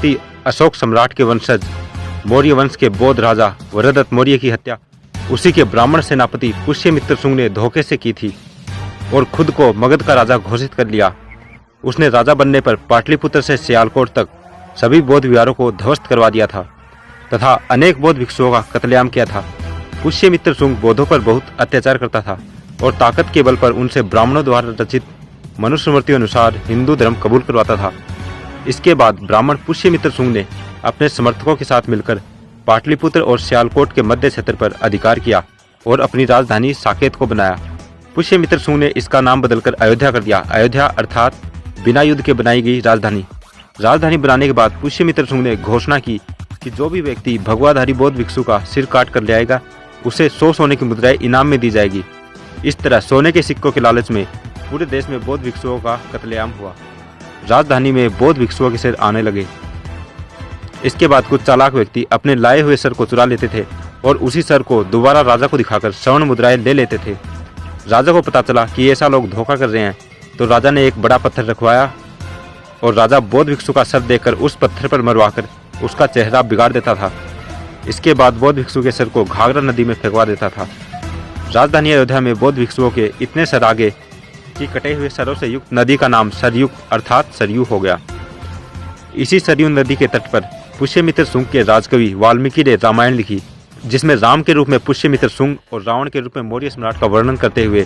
चक्रवर्ती अशोक सम्राट के वंशज मौर्य वंश के बौद्ध राजा वरदत्त मौर्य की हत्या उसी के ब्राह्मण सेनापति पुष्यमित्र शुंग ने धोखे से की थी और खुद को मगध का राजा घोषित कर लिया। उसने राजा बनने पर पाटलिपुत्र से सियालकोट तक सभी बौद्ध विहारों को ध्वस्त करवा दिया था तथा अनेक बौद्ध भिक्षुओं का कत्लेआम किया था। पुष्यमित्र शुंग बौद्धों पर बहुत अत्याचार करता था और ताकत के बल पर उनसे ब्राह्मणों द्वारा रचित मनुस्मृति अनुसार हिंदू धर्म कबूल करवाता था। इसके बाद ब्राह्मण पुष्यमित्र शुंग ने अपने समर्थकों के साथ मिलकर पाटलिपुत्र और सियालकोट के मध्य क्षेत्र पर अधिकार किया और अपनी राजधानी साकेत को बनाया। पुष्यमित्र शुंग ने इसका नाम बदलकर अयोध्या कर दिया। अयोध्या अर्थात बिना युद्ध के बनाई गई राजधानी। राजधानी बनाने के बाद पुष्यमित्र शुंग ने घोषणा की कि जो भी व्यक्ति भगवाधारी बौद्ध भिक्षु का सिर काट कर ले आएगा उसे 100 सोने की मुद्राएं इनाम में दी जाएगी। इस तरह सोने के सिक्कों के लालच में पूरे देश में बौद्ध भिक्षुओं का कत्लेआम हुआ। राजधानी में बौद्ध भिक्षुओं के सिर आने लगे। इसके बाद कुछ चालाक व्यक्ति अपने लाए हुए सर को चुरा लेते थे और उसी सर को दोबारा राजा को दिखाकर स्वर्ण मुद्राएं ले लेते थे। राजा को पता चला कि ऐसा लोग धोखा कर रहे हैं तो राजा ने एक बड़ा पत्थर रखवाया और राजा बौद्ध भिक्षु का सर देकर उस पत्थर पर मरवाकर उसका चेहरा बिगाड़ देता था। इसके बाद बौद्ध भिक्षु के सर को घाघरा नदी में फेंकवा देता था। राजधानी अयोध्या में बौद्ध भिक्षुओं के इतने सर आगे कि कटे हुए सरों से युक्त नदी का नाम सरयुक्त अर्थात सरयू हो गया। इसी सरयू नदी के तट पर पुष्यमित्र शुंग के राजकवि वाल्मीकि ने रामायण लिखी, जिसमें राम के रूप में पुष्यमित्र शुंग और रावण के रूप में मौर्य सम्राट का वर्णन करते हुए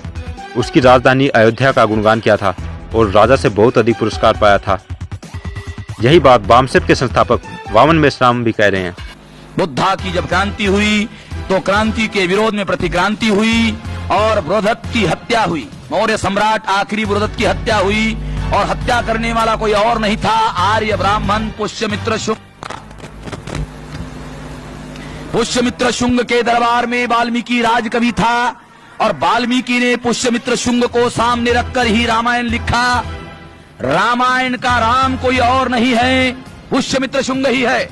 उसकी राजधानी अयोध्या का गुणगान किया था और राजा से बहुत अधिक पुरस्कार पाया था। यही बात वामसेट के संस्थापक वामन मेश्राम भी कह रहे हैं। बुद्धा की जब क्रांति हुई तो क्रांति के विरोध में प्रतिक्रांति हुई और बृहदत्त की हत्या हुई। मौर्य सम्राट आखिरी बृहदत्त की हत्या हुई और हत्या करने वाला कोई और नहीं था, आर्य ब्राह्मण पुष्यमित्र शुंग। पुष्यमित्र शुंग के दरबार में वाल्मीकि राजकवि था और वाल्मीकि ने पुष्यमित्र शुंग को सामने रखकर ही रामायण लिखा। रामायण का राम कोई और नहीं है, पुष्यमित्र शुंग ही है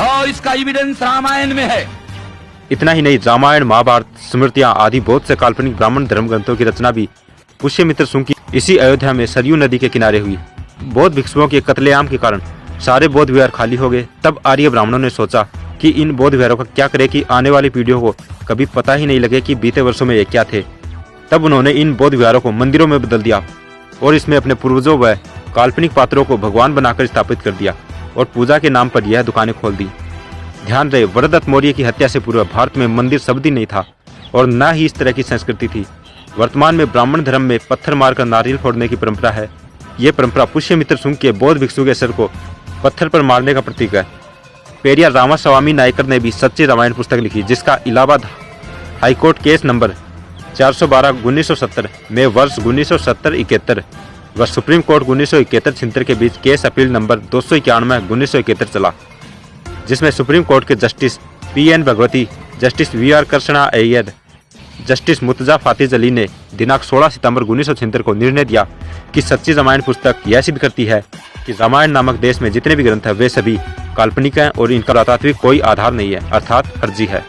और इसका एविडेंस रामायण में है। इतना ही नहीं, रामायण, महाभारत, स्मृतियां आदि बहुत से काल्पनिक ब्राह्मण धर्म ग्रंथों की रचना भी पुष्यमित्र शुंग की इसी अयोध्या में सरयू नदी के किनारे हुई। बौद्ध भिक्षुओं के कत्लेआम के कारण सारे बौद्ध विहार खाली हो गए। तब आर्य ब्राह्मणों ने सोचा कि इन बौद्ध विहारों का क्या करें कि आने वाली पीढ़ियों को कभी पता ही नहीं लगे कि बीते वर्षों में ये क्या थे। तब उन्होंने इन बौद्ध विहारों को मंदिरों में बदल दिया और इसमें अपने पूर्वजों व काल्पनिक पात्रों को भगवान बनाकर स्थापित कर दिया और पूजा के नाम पर यह दुकानें खोल दी। ध्यान रहे, वरदत्त मौर्य की हत्या से पूर्व भारत में मंदिर शब्द ही नहीं था और न ही इस तरह की संस्कृति थी। वर्तमान में ब्राह्मण धर्म में पत्थर मारकर नारियल फोड़ने की परंपरा है। ये परंपरा पुष्यमित्र शुंग के बौद्ध भिक्षु के सर को पत्थर पर मारने का प्रतीक है। पेरियार रामास्वामी नायकर ने भी सच्ची रामायण पुस्तक लिखी, जिसका इलाहाबाद हाईकोर्ट केस नंबर 412/1970 में वर्ष 1970-71 व सुप्रीम कोर्ट 1971-76 के बीच केस अपील नंबर 291/1971 चला, जिसमें सुप्रीम कोर्ट के justice P.N. Bhagwati, justice V.R. Krishna Iyer, justice Murtaza फातिज अली ने दिनांक 16 सितंबर 1976 को निर्णय दिया कि सच्ची रामायण पुस्तक यह सिद्ध करती है कि रामायण नामक देश में जितने भी ग्रंथ हैं वे सभी काल्पनिक हैं और इनका पुरातात्विक कोई आधार नहीं है, अर्थात फर्जी है।